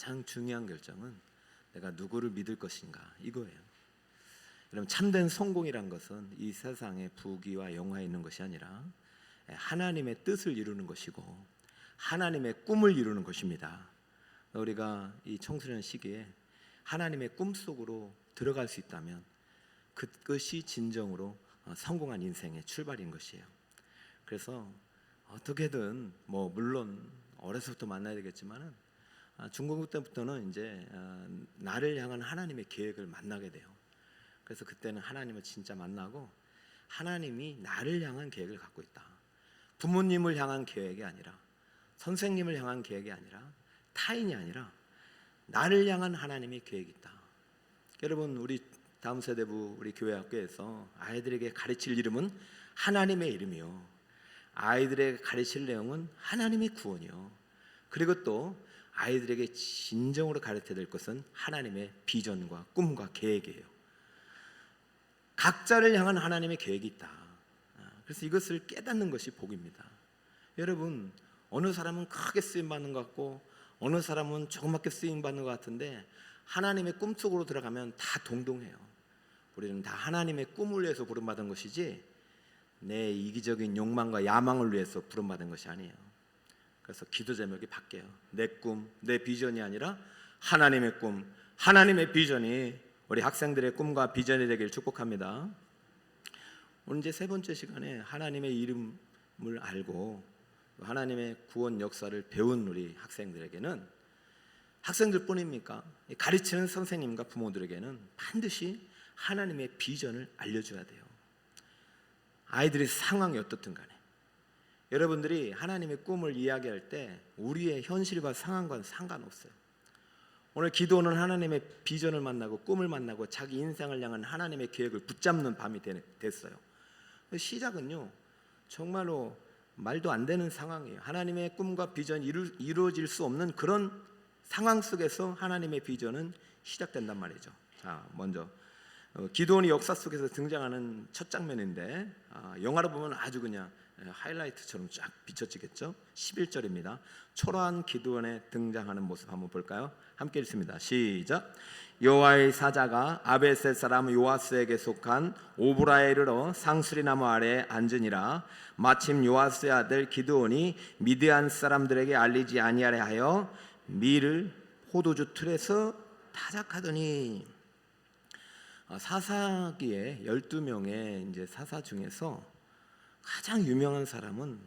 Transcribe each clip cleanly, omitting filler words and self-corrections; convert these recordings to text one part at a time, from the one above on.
가장 중요한 결정은 내가 누구를 믿을 것인가 이거예요. 여러분, 참된 성공이란 것은 이 세상의 부귀와 영화에 있는 것이 아니라 하나님의 뜻을 이루는 것이고 하나님의 꿈을 이루는 것입니다. 우리가 이 청소년 시기에 하나님의 꿈속으로 들어갈 수 있다면 그것이 진정으로 성공한 인생의 출발인 것이에요. 그래서 어떻게든 물론 어려서부터 만나야 되겠지만은 중고등 때부터는 이제 나를 향한 하나님의 계획을 만나게 돼요. 그래서 그때는 하나님을 진짜 만나고 하나님이 나를 향한 계획을 갖고 있다. 부모님을 향한 계획이 아니라 선생님을 향한 계획이 아니라 타인이 아니라 나를 향한 하나님의 계획이 있다. 여러분, 우리 다음 세대부 우리 교회 학교에서 아이들에게 가르칠 이름은 하나님의 이름이요, 아이들에게 가르칠 내용은 하나님의 구원이요, 그리고 또 아이들에게 진정으로 가르쳐야 될 것은 하나님의 비전과 꿈과 계획이에요. 각자를 향한 하나님의 계획이 있다. 그래서 이것을 깨닫는 것이 복입니다. 여러분, 어느 사람은 크게 쓰임받는 것 같고 어느 사람은 조그맣게 쓰임받는 것 같은데 하나님의 꿈속으로 들어가면 다 동등해요. 우리는 다 하나님의 꿈을 위해서 부름받은 것이지 내 이기적인 욕망과 야망을 위해서 부름받은 것이 아니에요. 그래서 기도 제목이 바뀌어요. 내 꿈, 내 비전이 아니라 하나님의 꿈, 하나님의 비전이 우리 학생들의 꿈과 비전이 되기를 축복합니다. 오늘 이제 세 번째 시간에 하나님의 이름을 알고 하나님의 구원 역사를 배운 우리 학생들에게는, 학생들뿐입니까? 가르치는 선생님과 부모들에게는 반드시 하나님의 비전을 알려줘야 돼요. 아이들의 상황이 어떻든 간에 여러분들이 하나님의 꿈을 이야기할 때 우리의 현실과 상황과는 상관없어요. 오늘 기도는 하나님의 비전을 만나고 꿈을 만나고 자기 인생을 향한 하나님의 계획을 붙잡는 밤이 됐어요. 시작은요, 정말로 말도 안 되는 상황이에요. 하나님의 꿈과 비전이 이루어질 수 없는 그런 상황 속에서 하나님의 비전은 시작된단 말이죠. 자, 먼저 기도원이 역사 속에서 등장하는 첫 장면인데 영화로 보면 아주 그냥 하이라이트처럼 쫙 비춰지겠죠. 11절입니다. 초라한 기도원에 등장하는 모습 한번 볼까요? 함께 읽습니다. 시작. 여호와의 사자가 아베셋 사람 요아스에게 속한 오브라에 이르러 상수리 나무 아래에 앉으니라. 마침 요아스의 아들 기드온이 미드안 사람들에게 알리지 아니하려 하여 밀을 포도주 틀에서 타작하더니, 사사기에 12명의 이제 사사 중에서 가장 유명한 사람은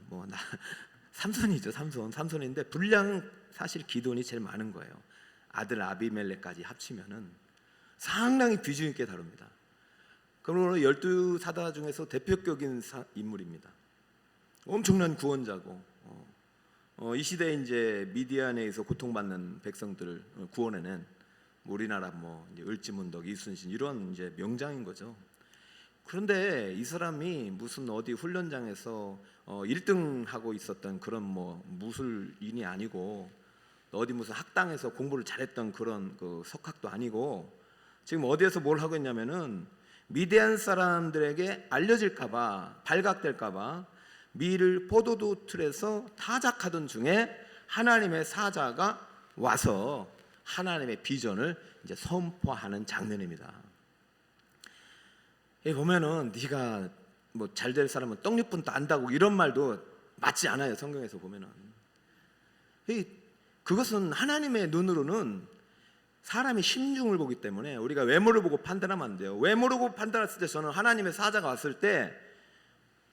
삼손이죠. 삼손인데 분량 사실 기드온이 제일 많은 거예요. 아들 아비멜렉까지 합치면은 상당히 비중 있게 다룹니다. 그러므로 12사자 중에서 대표격인 인물입니다. 엄청난 구원자고 이 시대에 이제 미디안에서 고통받는 백성들을 구원해낸 우리나라 이제 을지문덕, 이순신 이런 이제 명장인 거죠. 그런데 이 사람이 무슨 어디 훈련장에서 1등 하고 있었던 그런 무술인이 아니고 어디 무슨 학당에서 공부를 잘했던 그런 석학도 아니고 지금 어디에서 뭘 하고 있냐면은 미디안 사람들에게 알려질까봐, 발각될까봐 밀을 포도주 틀에서 타작하던 중에 하나님의 사자가 와서 하나님의 비전을 이제 선포하는 장면입니다. 여기 보면은 네가 잘 될 사람은 떡잎분도 안다고 이런 말도 맞지 않아요. 성경에서 보면은 그것은 하나님의 눈으로는 사람이 심중을 보기 때문에 우리가 외모를 보고 판단하면 안 돼요. 외모를 보고 판단했을 때 저는 하나님의 사자가 왔을 때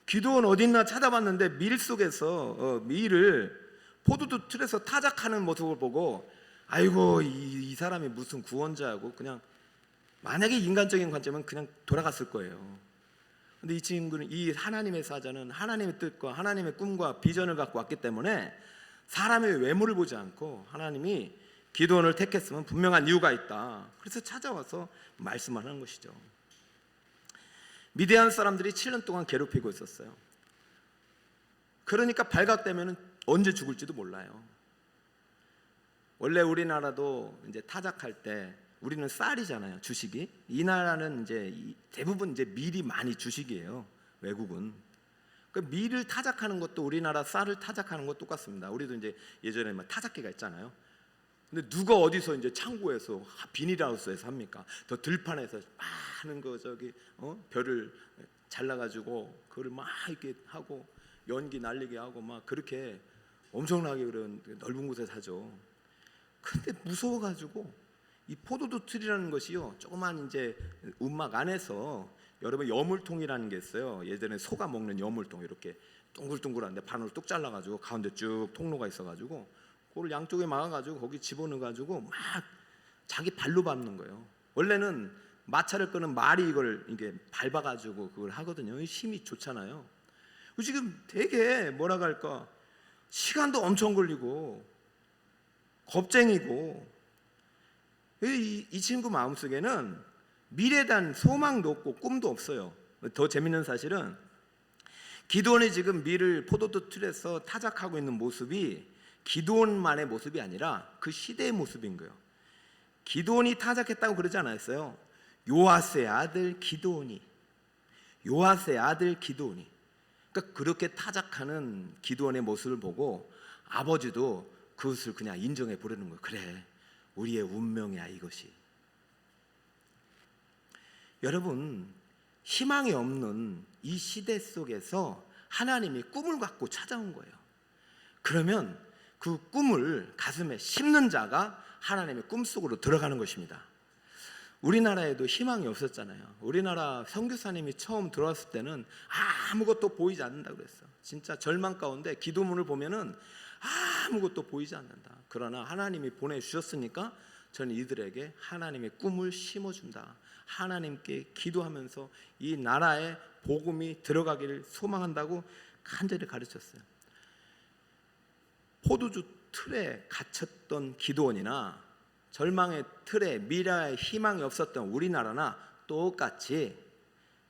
기도원 어딨나 찾아봤는데 밀 속에서 밀을 포도주 틀에서 타작하는 모습을 보고 아이고 이 사람이 무슨 구원자고 그냥 만약에 인간적인 관점은 그냥 돌아갔을 거예요. 근데 이 친구는, 이 하나님의 사자는 하나님의 뜻과 하나님의 꿈과 비전을 갖고 왔기 때문에 사람의 외모를 보지 않고 하나님이 기도원을 택했으면 분명한 이유가 있다. 그래서 찾아와서 말씀을 하는 것이죠. 미디안 사람들이 7년 동안 괴롭히고 있었어요. 그러니까 발각되면 언제 죽을지도 몰라요. 원래 우리나라도 이제 타작할 때 우리는 쌀이잖아요, 주식이. 이 나라는 이제 대부분 이제 밀이 많이 주식이에요, 외국은. 그 밀을 타작하는 것도 우리나라 쌀을 타작하는 것 똑같습니다. 우리도 이제 예전에 타작기가 있잖아요. 근데 누가 어디서 이제 창고에서 비닐하우스에서 합니까? 더 들판에서 많은 거 저기 별을 잘라가지고 그걸 막 이렇게 하고 연기 날리게 하고 막 그렇게 엄청나게 그런 넓은 곳에서 하죠. 근데 무서워가지고 이 포도주 틀이라는 것이요, 조그만 이제 움막 안에서 여러분 여물통이라는 게 있어요. 예전에 소가 먹는 여물통, 이렇게 둥글둥글한데 반으로 뚝 잘라가지고 가운데 쭉 통로가 있어가지고 그걸 양쪽에 막아가지고 거기 집어넣어가지고 막 자기 발로 밟는 거예요. 원래는 마차를 끄는 말이 이걸 이게 밟아가지고 그걸 하거든요. 힘이 좋잖아요. 지금 되게 뭐라고 할까, 시간도 엄청 걸리고 겁쟁이고, 이 친구 마음속에는 미래에 대한 소망도 없고 꿈도 없어요. 더 재밌는 사실은 기드온이 지금 밀을 포도주 틀에서 타작하고 있는 모습이 기드온만의 모습이 아니라 그 시대의 모습인 거예요. 기드온이 타작했다고 그러지 않았어요. 요아스의 아들 기드온이, 요아스의 아들 기드온이. 그러니까 그렇게 타작하는 기드온의 모습을 보고 아버지도 그것을 그냥 인정해 보려는 거예요. 그래, 우리의 운명이야 이것이. 여러분, 희망이 없는 이 시대 속에서 하나님이 꿈을 갖고 찾아온 거예요. 그러면 그 꿈을 가슴에 심는 자가 하나님의 꿈속으로 들어가는 것입니다. 우리나라에도 희망이 없었잖아요. 우리나라 선교사님이 처음 들어왔을 때는 아무것도 보이지 않는다고 그랬어요. 진짜 절망 가운데 기도문을 보면은 아무것도 보이지 않는다. 그러나 하나님이 보내주셨으니까 저는 이들에게 하나님의 꿈을 심어준다. 하나님께 기도하면서 이 나라에 복음이 들어가기를 소망한다고 간절히 가르쳤어요. 포도주 틀에 갇혔던 기드온이나 절망의 틀에 미래의 희망이 없었던 우리나라나 똑같이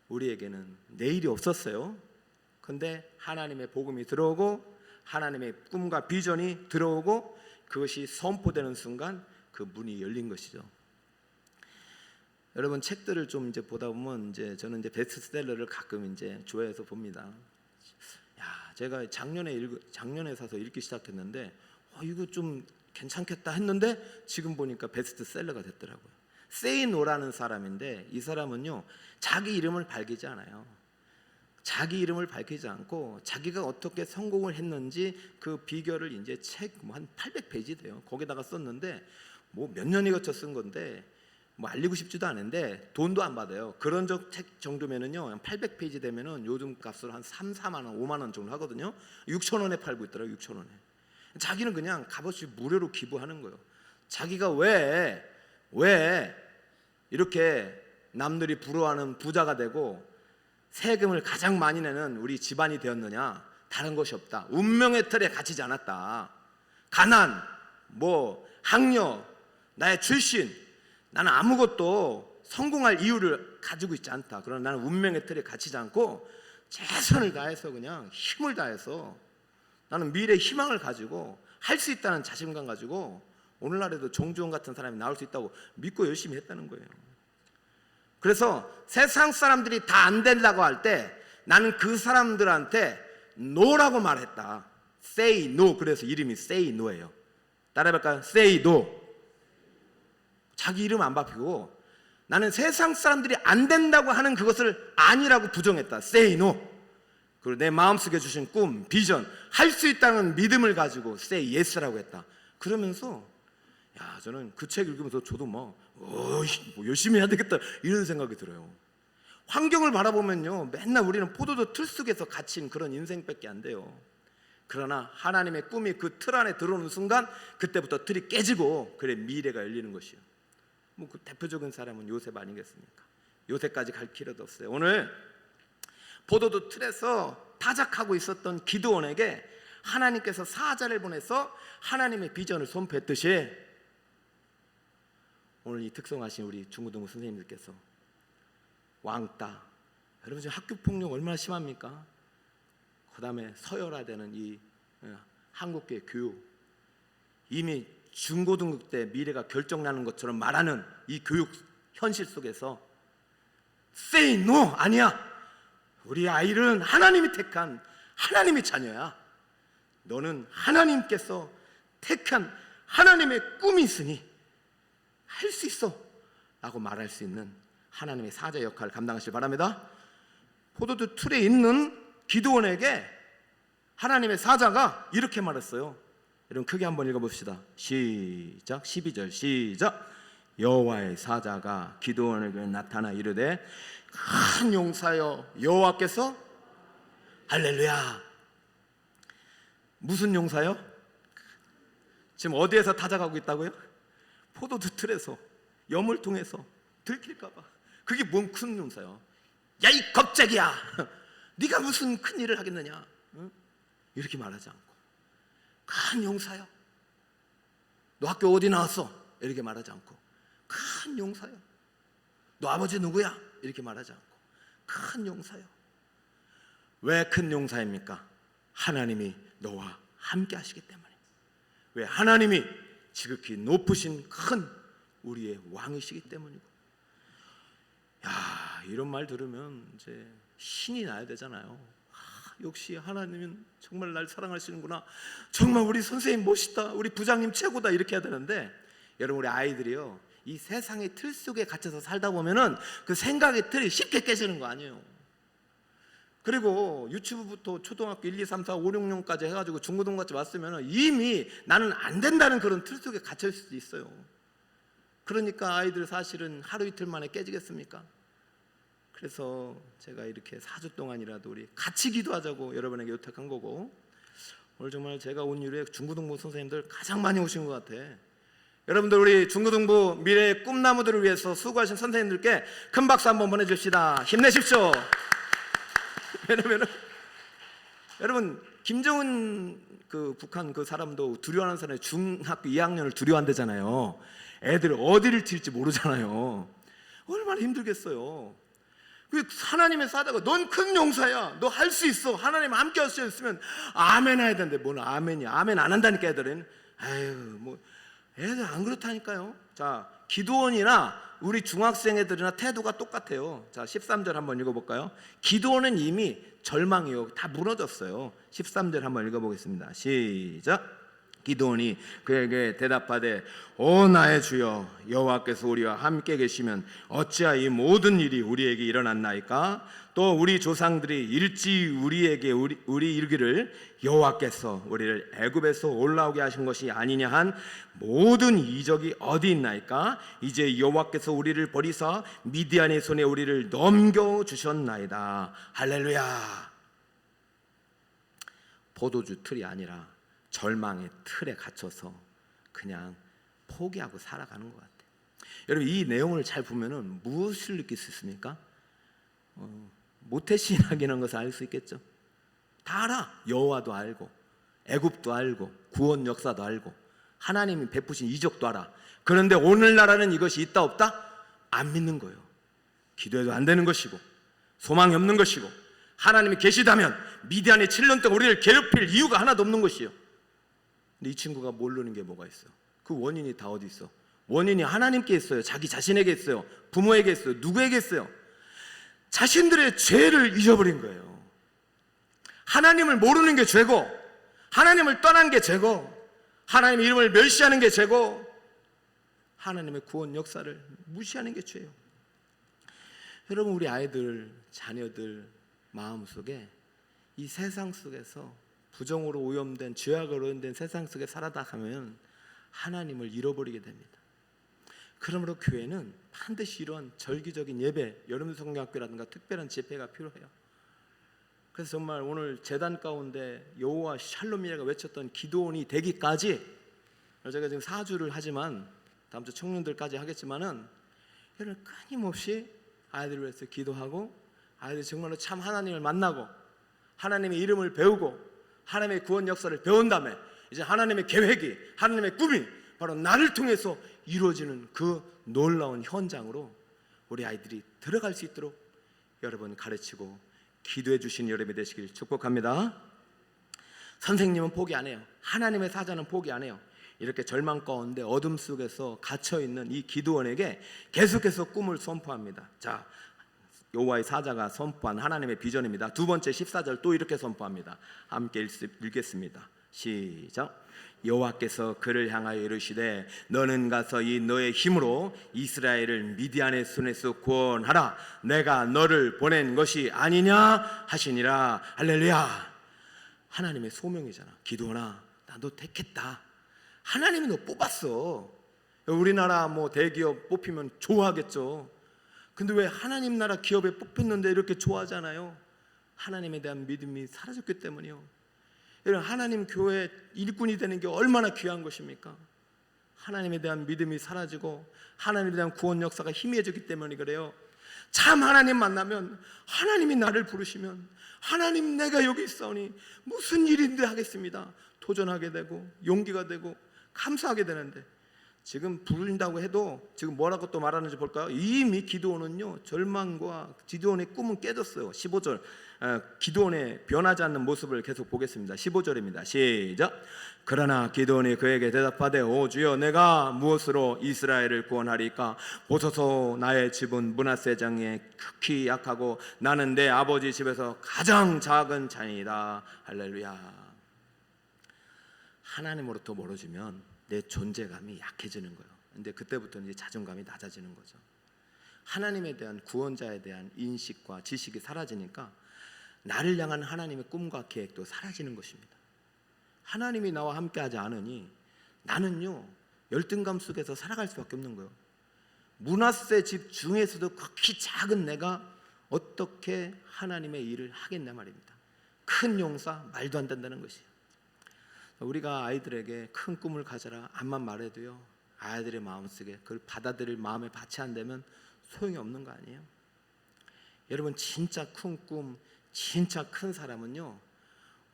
우리에게는 내일이 없었어요. 근데 하나님의 복음이 들어오고 하나님의 꿈과 비전이 들어오고 그것이 선포되는 순간 그 문이 열린 것이죠. 여러분, 책들을 좀 이제 보다 보면 저는 베스트셀러를 가끔 좋아해서 봅니다. 제가 작년에 사서 읽기 시작했는데 이거 좀 괜찮겠다 했는데 지금 보니까 베스트셀러가 됐더라고요. 세이노라는 사람인데 이 사람은요, 자기 이름을 밝히지 않아요. 자기 이름을 밝히지 않고 자기가 어떻게 성공을 했는지 그 비결을 책 한 800페이지 돼요. 거기다가 썼는데 몇 년이 거쳐 쓴 건데 알리고 싶지도 않은데 돈도 안 받아요. 그런 책 정도면은요, 800페이지 되면은 요즘 값으로 한 3, 4만 원, 5만 원 정도 하거든요. 6천 원에 팔고 있더라고요. 6천 원에. 자기는 그냥 값없이 무료로 기부하는 거예요. 자기가 왜 이렇게 남들이 부러워하는 부자가 되고 세금을 가장 많이 내는 우리 집안이 되었느냐? 다른 것이 없다. 운명의 틀에 갇히지 않았다. 가난, 학력, 나의 출신, 나는 아무것도 성공할 이유를 가지고 있지 않다. 그러나 나는 운명의 틀에 갇히지 않고 최선을 다해서 그냥 힘을 다해서 나는 미래의 희망을 가지고 할 수 있다는 자신감 가지고 오늘날에도 정주원 같은 사람이 나올 수 있다고 믿고 열심히 했다는 거예요. 그래서 세상 사람들이 다 안 된다고 할 때 나는 그 사람들한테 no라고 말했다. say no. 그래서 이름이 say no예요. 따라해볼까요? say no. 자기 이름 안 바뀌고 나는 세상 사람들이 안 된다고 하는 그것을 아니라고 부정했다. say no. 그리고 내 마음속에 주신 꿈, 비전, 할 수 있다는 믿음을 가지고 say yes라고 했다. 그러면서 저는 그 책 읽으면서 저도 열심히 해야 되겠다 이런 생각이 들어요. 환경을 바라보면요, 맨날 우리는 포도주 틀 속에서 갇힌 그런 인생밖에 안 돼요. 그러나 하나님의 꿈이 그 틀 안에 들어오는 순간 그때부터 틀이 깨지고 그래 미래가 열리는 것이요. 그 대표적인 사람은 요셉 아니겠습니까? 요셉까지 갈 필요도 없어요. 오늘 포도주 틀에서 타작하고 있었던 기드온에게 하나님께서 사자를 보내서 하나님의 비전을 선포했듯이 오늘 이 특성하신 우리 중고등부 선생님들께서 왕따, 여러분 지금 학교폭력 얼마나 심합니까? 그 다음에 서열화되는 이 한국계 교육, 이미 중고등부 때 미래가 결정나는 것처럼 말하는 이 교육 현실 속에서 say no, 아니야. 우리 아이는 하나님이 택한 하나님의 자녀야. 너는 하나님께서 택한 하나님의 꿈이 있으니 할 수 있어 라고 말할 수 있는 하나님의 사자 역할을 감당하시기 바랍니다. 포도주 틀에 있는 기드온에게 하나님의 사자가 이렇게 말했어요. 여러분 크게 한번 읽어봅시다. 시작. 12절 시작. 여호와의 사자가 기드온에게 나타나 이르되 큰 용사여 여호와께서 할렐루야. 무슨 용사요? 지금 어디에서 타작하고 있다고요? 포도주 틀에서, 염을 통해서 들킬까봐. 그게 뭔 큰 용사요? 야 이 겁쟁이야, 네가 무슨 큰 일을 하겠느냐, 응? 이렇게 말하지 않고 큰 용사요. 너 학교 어디 나왔어? 이렇게 말하지 않고 큰 용사요. 너 아버지 누구야? 이렇게 말하지 않고 큰 용사요. 왜 큰 용사입니까? 하나님이 너와 함께 하시기 때문에. 왜? 하나님이 지극히 높으신 큰 우리의 왕이시기 때문이고. 야, 이런 말 들으면 이제 신이 나야 되잖아요. 역시 하나님은 정말 날 사랑하시는구나, 정말 우리 선생님 멋있다, 우리 부장님 최고다, 이렇게 해야 되는데, 여러분 우리 아이들이요, 이 세상의 틀 속에 갇혀서 살다 보면은 그 생각의 틀이 쉽게 깨지는 거 아니에요. 그리고 유치부부터 초등학교 1, 2, 3, 4, 5, 6년까지 해가지고 중고등부까지 왔으면 이미 나는 안 된다는 그런 틀 속에 갇힐 수도 있어요. 그러니까 아이들 사실은 하루 이틀 만에 깨지겠습니까? 그래서 제가 이렇게 4주 동안이라도 우리 같이 기도하자고 여러분에게 요탁한 거고, 오늘 정말 제가 온 이후에 중고등부 선생님들 가장 많이 오신 것 같아. 여러분들 우리 중고등부 미래의 꿈나무들을 위해서 수고하신 선생님들께 큰 박수 한번 보내줍시다. 힘내십시오. 왜냐면 여러분 김정은 그 북한 그 사람도 두려워하는 사람이 중학교 2학년을 두려워한대잖아요. 애들 어디를 튈지 모르잖아요. 얼마나 힘들겠어요. 그 하나님의 사자가 넌 큰 용사야, 너 할 수 있어, 하나님 함께 하셨으면 아멘 해야 되는데 뭔 아멘이야. 아멘 안 한다니까 애들은. 아유 뭐 애들 안 그렇다니까요. 자, 기드온이나 우리 중학생 애들이나 태도가 똑같아요. 자, 13절 한번 읽어볼까요? 기드온은 이미 절망이요, 다 무너졌어요. 13절 한번 읽어보겠습니다. 시작. 기드온이 그에게 대답하되 오 나의 주여 여호와께서 우리와 함께 계시면 어찌하여 이 모든 일이 우리에게 일어났나이까? 또 우리 조상들이 일찍 우리에게 우리 이르기를 여호와께서 우리를 애굽에서 올라오게 하신 것이 아니냐 한 모든 이적이 어디 있나이까? 이제 여호와께서 우리를 버리사 미디안의 손에 우리를 넘겨 주셨나이다. 할렐루야. 포도주 틀이 아니라 절망의 틀에 갇혀서 그냥 포기하고 살아가는 것 같아요. 여러분 이 내용을 잘 보면은 무엇을 느낄 수 있습니까? 모태신앙이라는 것을 알 수 있겠죠. 다 알아. 여호와도 알고 애굽도 알고 구원 역사도 알고 하나님이 베푸신 이적도 알아. 그런데 오늘날에는 이것이 있다 없다? 안 믿는 거예요. 기도해도 안 되는 것이고 소망이 없는 것이고 하나님이 계시다면 미디안이 7년 동안 우리를 괴롭힐 이유가 하나도 없는 것이에요. 근데 이 친구가 모르는 게 뭐가 있어? 그 원인이 다 어디 있어? 원인이 하나님께 있어요. 자기 자신에게 있어요. 부모에게 있어요. 누구에게 있어요? 자신들의 죄를 잊어버린 거예요. 하나님을 모르는 게 죄고 하나님을 떠난 게 죄고 하나님의 이름을 멸시하는 게 죄고 하나님의 구원 역사를 무시하는 게 죄예요. 여러분 우리 아이들, 자녀들 마음속에 이 세상 속에서 부정으로 오염된 죄악으로 오염된 세상 속에 살아가면 하나님을 잃어버리게 됩니다. 그러므로 교회는 반드시 이러한 절기적인 예배, 여름 성경학교라든가 특별한 집회가 필요해요. 그래서 정말 오늘 제단 가운데 여호와 샬롬이라고 외쳤던 기도원이 되기까지 제가 지금 4주를 하지만 다음 주 청년들까지 하겠지만은 여러분 끊임없이 아이들을 위해서 기도하고 아이들이 정말로 참 하나님을 만나고 하나님의 이름을 배우고 하나님의 구원 역사를 배운 다음에 이제 하나님의 계획이, 하나님의 꿈이 바로 나를 통해서 이루어지는 그 놀라운 현장으로 우리 아이들이 들어갈 수 있도록 여러분 가르치고 기도해 주신 여러분이 되시길 축복합니다. 선생님은 포기 안 해요. 하나님의 사자는 포기 안 해요. 이렇게 절망 가운데 어둠 속에서 갇혀있는 이 기드온에게 계속해서 꿈을 선포합니다. 자, 여호와의 사자가 선포한 하나님의 비전입니다. 두 번째 14절 또 이렇게 선포합니다. 함께 읽겠습니다. 시작. 여호와께서 그를 향하여 이르시되 너는 가서 이 너의 힘으로 이스라엘을 미디안의 손에서 구원하라. 내가 너를 보낸 것이 아니냐 하시니라. 할렐루야. 하나님의 소명이잖아. 기도나 나 너 택했다. 하나님이 너 뽑았어. 우리나라 뭐 대기업 뽑히면 좋아하겠죠. 근데 왜 하나님 나라 기업에 뽑혔는데 이렇게 좋아하잖아요. 하나님에 대한 믿음이 사라졌기 때문이요. 여러분, 하나님 교회 일꾼이 되는 게 얼마나 귀한 것입니까? 하나님에 대한 믿음이 사라지고 하나님에 대한 구원 역사가 희미해졌기 때문에 그래요. 참 하나님 만나면, 하나님이 나를 부르시면, 하나님 내가 여기 있사오니 무슨 일인데 하겠습니다. 도전하게 되고 용기가 되고 감사하게 되는데, 지금 부른다고 해도 지금 뭐라고 또 말하는지 볼까요? 이미 기드온은요, 절망과 기드온의 꿈은 깨졌어요. 15절, 기드온의 변하지 않는 모습을 계속 보겠습니다. 15절입니다. 시작. 그러나 기드온이 그에게 대답하되 오 주여, 내가 무엇으로 이스라엘을 구원하리까? 보소서, 나의 집은 므낫세 장에 극히 약하고 나는 내 아버지 집에서 가장 작은 자니이다. 할렐루야. 하나님으로부터 멀어지면 내 존재감이 약해지는 거예요. 근데 그때부터 이제 자존감이 낮아지는 거죠. 하나님에 대한, 구원자에 대한 인식과 지식이 사라지니까 나를 향한 하나님의 꿈과 계획도 사라지는 것입니다. 하나님이 나와 함께하지 않으니 나는요, 열등감 속에서 살아갈 수밖에 없는 거예요. 므낫세 집 중에서도 극히 작은 내가 어떻게 하나님의 일을 하겠냐 말입니다. 큰 용사, 말도 안 된다는 것이에요. 우리가 아이들에게 큰 꿈을 가져라 암만 말해도요, 아이들의 마음속에 그걸 받아들일 마음에 받지 않으면 소용이 없는 거 아니에요? 여러분, 진짜 큰 꿈, 진짜 큰 사람은요,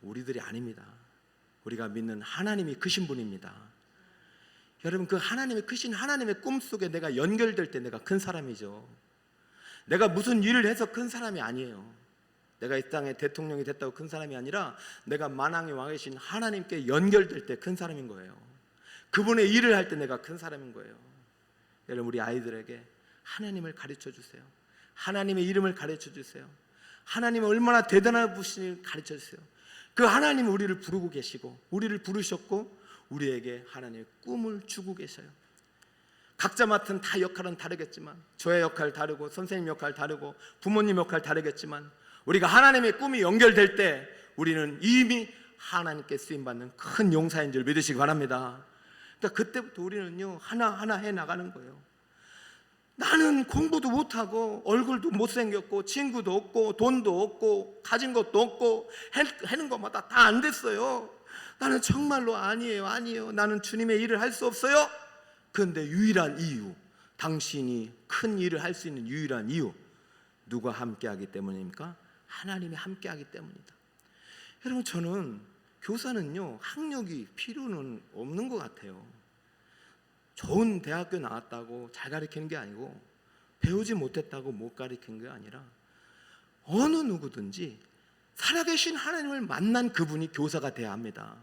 우리들이 아닙니다. 우리가 믿는 하나님이 크신 분입니다. 여러분, 그 하나님이 크신 하나님의 꿈속에 내가 연결될 때 내가 큰 사람이죠. 내가 무슨 일을 해서 큰 사람이 아니에요. 내가 이 땅에 대통령이 됐다고 큰 사람이 아니라 내가 만왕의 왕이신 하나님께 연결될 때 큰 사람인 거예요. 그분의 일을 할 때 내가 큰 사람인 거예요. 여러분, 우리 아이들에게 하나님을 가르쳐 주세요. 하나님의 이름을 가르쳐 주세요. 하나님이 얼마나 대단한 분인지 가르쳐 주세요. 그 하나님은 우리를 부르고 계시고 우리를 부르셨고 우리에게 하나님의 꿈을 주고 계셔요. 각자 맡은 다 역할은 다르겠지만, 저의 역할 다르고 선생님 역할 다르고 부모님 역할 다르겠지만, 우리가 하나님의 꿈이 연결될 때 우리는 이미 하나님께 쓰임받는 큰 용사인 줄 믿으시기 바랍니다. 그러니까 그때부터 우리는요, 하나하나 해나가는 거예요. 나는 공부도 못하고 얼굴도 못생겼고 친구도 없고 돈도 없고 가진 것도 없고 하는 것마다 다 안 됐어요. 나는 정말로 아니에요. 나는 주님의 일을 할 수 없어요. 그런데 유일한 이유, 당신이 큰 일을 할 수 있는 유일한 이유, 누가 함께하기 때문입니까? 하나님이 함께하기 때문이다. 여러분, 저는 교사는요, 학력이 필요는 없는 것 같아요. 좋은 대학교 나왔다고 잘 가르치는 게 아니고, 배우지 못했다고 못 가르치는 게 아니라, 어느 누구든지 살아계신 하나님을 만난 그분이 교사가 돼야 합니다.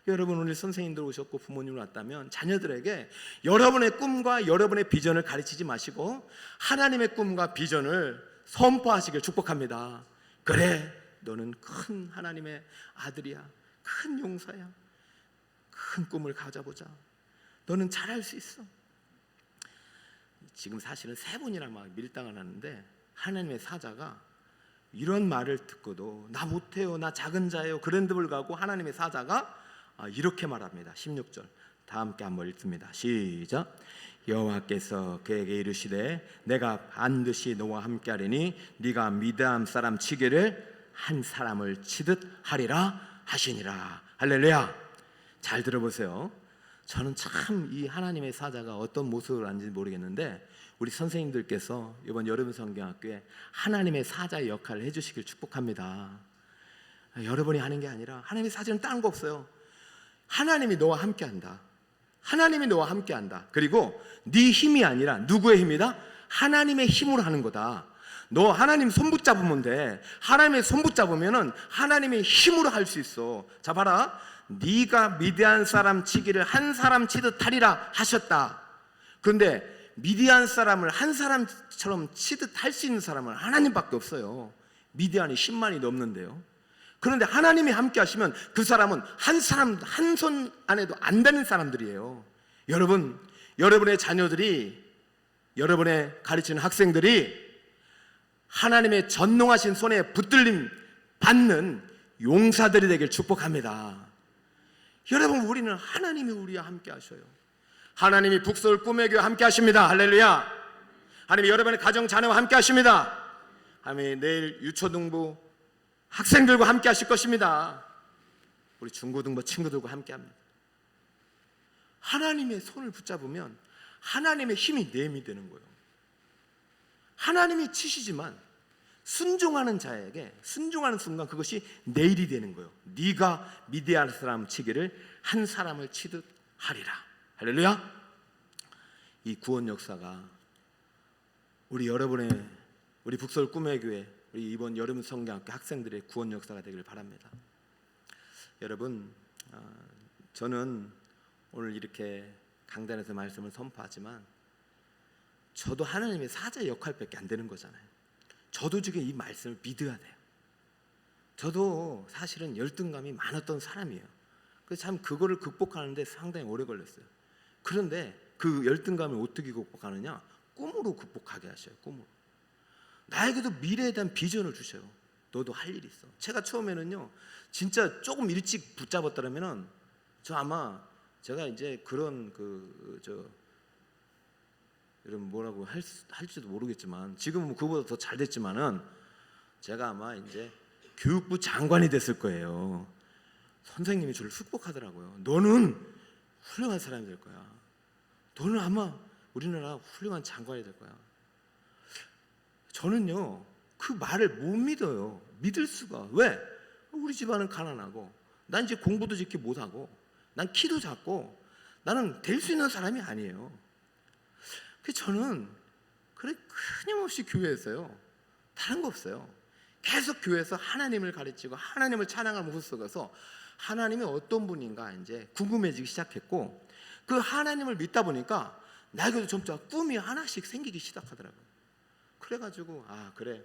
여러분, 오늘 선생님들 오셨고 부모님 왔다면 자녀들에게 여러분의 꿈과 여러분의 비전을 가르치지 마시고 하나님의 꿈과 비전을 선포하시길 축복합니다. 그래, 너는 큰 하나님의 아들이야. 큰 용사야. 큰 꿈을 가져보자. 너는 잘할 수 있어. 지금 사실은 세 분이랑 막 밀당을 하는데, 하나님의 사자가 이런 말을 듣고도 나 못해요, 나 작은 자예요, 그런데 불구하고 하나님의 사자가 이렇게 말합니다. 16절 다 함께 한번 읽습니다. 시작. 여호와께서 그에게 이르시되 내가 반드시 너와 함께하리니 네가 미드암 사람 치기를 한 사람을 치듯 하리라 하시니라. 할렐루야. 잘 들어보세요. 저는 참 이 하나님의 사자가 어떤 모습을 하는지 모르겠는데, 우리 선생님들께서 이번 여름 성경학교에 하나님의 사자의 역할을 해주시길 축복합니다. 여러분이 하는 게 아니라, 하나님의 사자는 다른 거 없어요. 하나님이 너와 함께한다. 하나님이 너와 함께한다. 그리고 네 힘이 아니라 누구의 힘이다? 하나님의 힘으로 하는 거다. 너 하나님 손 붙잡으면 돼. 하나님의 손 붙잡으면은 하나님의 힘으로 할 수 있어. 자, 봐라. 네가 미디안 사람 치기를 한 사람 치듯 하리라 하셨다. 그런데 미디안 사람을 한 사람처럼 치듯 할 수 있는 사람은 하나님밖에 없어요. 미디안이 10만이 넘는데요. 그런데 하나님이 함께 하시면 그 사람은 한 사람, 한 손 안에도 안 되는 사람들이에요. 여러분, 여러분의 자녀들이, 여러분의 가르치는 학생들이 하나님의 전능하신 손에 붙들림 받는 용사들이 되길 축복합니다. 여러분, 우리는 하나님이 우리와 함께 하셔요. 하나님이 북서울 꿈의 교회 함께 하십니다. 할렐루야. 하나님이 여러분의 가정 자녀와 함께 하십니다. 하나님이 내일 유초등부 학생들과 함께 하실 것입니다. 우리 중고등부 친구들과 함께 합니다. 하나님의 손을 붙잡으면 하나님의 힘이 내 힘이 되는 거예요. 하나님이 치시지만 순종하는 자에게 순종하는 순간 그것이 내 일이 되는 거예요. 네가 미디안 사람 치기를 한 사람을 치듯 하리라. 할렐루야. 이 구원 역사가 우리 북서울 꿈의 교회, 우리 이번 여름 성경학교 학생들의 구원 역사가 되기를 바랍니다. 여러분, 저는 오늘 이렇게 강단에서 말씀을 선포하지만 저도 하나님의 사자의 역할밖에 안 되는 거잖아요. 저도 지금 이 말씀을 믿어야 돼요. 저도 사실은 열등감이 많았던 사람이에요. 그래서 참 그거를 극복하는데 상당히 오래 걸렸어요. 그런데 그 열등감을 어떻게 극복하느냐? 꿈으로 극복하게 하셔요. 꿈으로. 나에게도 미래에 대한 비전을 주셔요. 너도 할 일이 있어. 제가 처음에는요, 진짜 조금 일찍 붙잡았다면은 제가 이제 그런 여러분 뭐라고 할지도 모르겠지만 지금은 그보다 더 잘 됐지만은 제가 아마 이제 교육부 장관이 됐을 거예요. 선생님이 저를 축복하더라고요. 너는 훌륭한 사람이 될 거야. 너는 아마 우리나라 훌륭한 장관이 될 거야. 저는요 그 말을 못 믿어요. 믿을 수가. 왜? 우리 집안은 가난하고 난 이제 공부도 지금 못하고 난 키도 작고 나는 될 수 있는 사람이 아니에요. 그래서 저는 끊임없이 교회에서요 다른 거 없어요. 계속 교회에서 하나님을 가르치고 하나님을 찬양하는 모습 속에서 하나님이 어떤 분인가 이제 궁금해지기 시작했고, 그 하나님을 믿다 보니까 나에게도 점차 꿈이 하나씩 생기기 시작하더라고요. 그래가지고 그래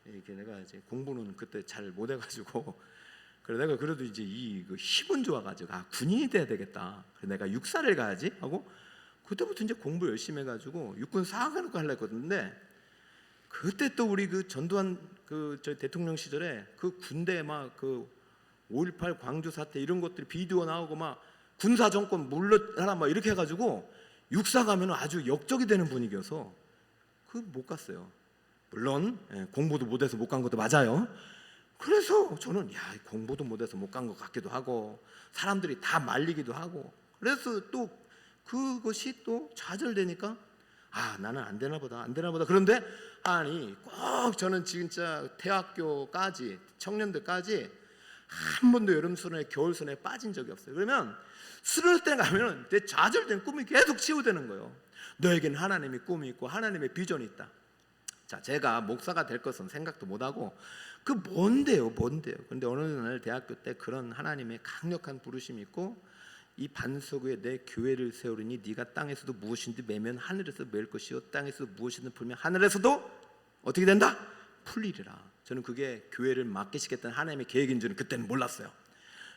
이게 내가 이제 공부는 그때 잘 못해가지고 그래 내가 그래도 이제 이 힘은 좋아가지고 군인이 돼야 되겠다. 그래 내가 육사를 가야지 하고 그때부터 이제 공부 열심히 해가지고 육군 사관학과 하려고 했는데, 그때 또 우리 그 전두환 저희 대통령 시절에 그 군대 막 5.18 광주 사태 이런 것들이 비디오 나오고 막 군사 정권 물러나라 막 이렇게 해가지고 육사 가면 아주 역적이 되는 분위기여서 못 갔어요. 물론 공부도 못해서 못 간 것도 맞아요. 그래서 저는 공부도 못해서 못 간 것 같기도 하고 사람들이 다 말리기도 하고 그래서 또 그것이 또 좌절되니까 나는 안 되나 보다. 그런데 꼭 저는 진짜 대학교까지 청년들까지 한 번도 여름 수련회 겨울 수련회에 빠진 적이 없어요. 그러면 수련회 때 가면 내 좌절된 꿈이 계속 치유되는 거예요. 너에게는 하나님의 꿈이 있고 하나님의 비전이 있다. 자, 제가 목사가 될 것은 생각도 못하고 뭔데요. 근데 어느 날 대학교 때 그런 하나님의 강력한 부르심이 있고, 이 반석 위에 내 교회를 세우리니 네가 땅에서도 무엇인지 매면 하늘에서 맬 것이요 땅에서도 무엇이든 풀면 하늘에서도 어떻게 된다? 풀리리라. 저는 그게 교회를 맡기시겠다는 하나님의 계획인 줄은 그때는 몰랐어요.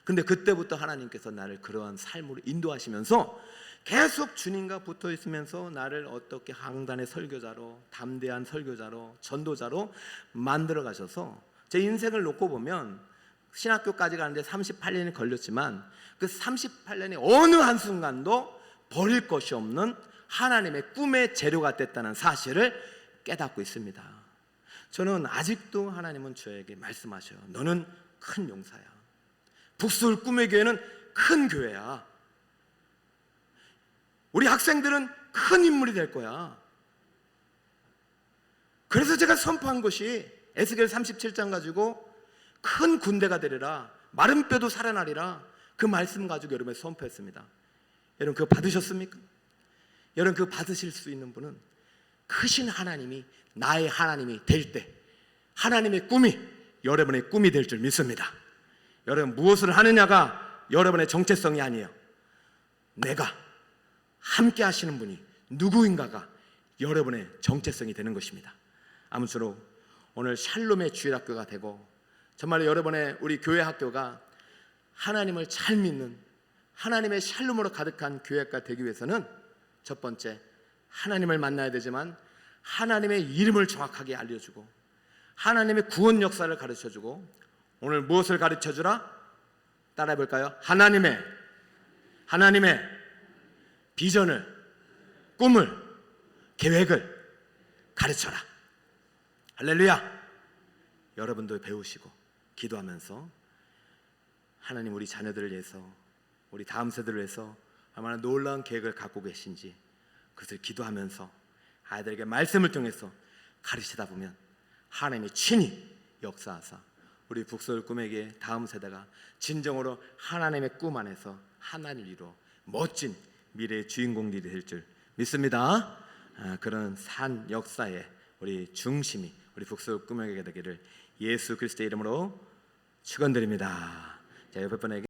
근데 그때부터 하나님께서 나를 그러한 삶으로 인도하시면서 계속 주님과 붙어 있으면서 나를 어떻게 강단의 설교자로, 담대한 설교자로, 전도자로 만들어 가셔서 제 인생을 놓고 보면 신학교까지 가는데 38년이 걸렸지만 그 38년이 어느 한순간도 버릴 것이 없는 하나님의 꿈의 재료가 됐다는 사실을 깨닫고 있습니다. 저는 아직도 하나님은 저에게 말씀하셔요. 너는 큰 용사야. 북서울 꿈의 교회는 큰 교회야. 우리 학생들은 큰 인물이 될 거야. 그래서 제가 선포한 것이 에스겔 37장 가지고 큰 군대가 되리라, 마른 뼈도 살아나리라, 그 말씀 가지고 여러분에 선포했습니다. 여러분 그거 받으셨습니까? 여러분 그거 받으실 수 있는 분은 크신 하나님이 나의 하나님이 될 때 하나님의 꿈이 여러분의 꿈이 될 줄 믿습니다. 여러분 무엇을 하느냐가 여러분의 정체성이 아니에요. 내가 함께 하시는 분이 누구인가가 여러분의 정체성이 되는 것입니다. 아무쪼록 오늘 샬롬의 주일학교가 되고 정말 여러분의 우리 교회 학교가 하나님을 잘 믿는 하나님의 샬롬으로 가득한 교회가 되기 위해서는 첫 번째, 하나님을 만나야 되지만 하나님의 이름을 정확하게 알려주고 하나님의 구원 역사를 가르쳐주고, 오늘 무엇을 가르쳐주라? 따라해 볼까요? 하나님의 비전을, 꿈을, 계획을 가르쳐라. 할렐루야. 여러분도 배우시고 기도하면서 하나님 우리 자녀들을 위해서, 우리 다음 세대를 위해서 얼마나 놀라운 계획을 갖고 계신지 그것을 기도하면서 아이들에게 말씀을 통해서 가르치다 보면 하나님이 친히 역사하사 우리 북서울 꿈에게 다음 세대가 진정으로 하나님의 꿈 안에서 하나님을 이루어 멋진 미래의 주인공들이 될 줄 믿습니다. 그런 산 역사의 우리 중심이 우리 북서울 꿈에게 되기를 예수 그리스도의 이름으로 축원드립니다. 자, 옆에 분에게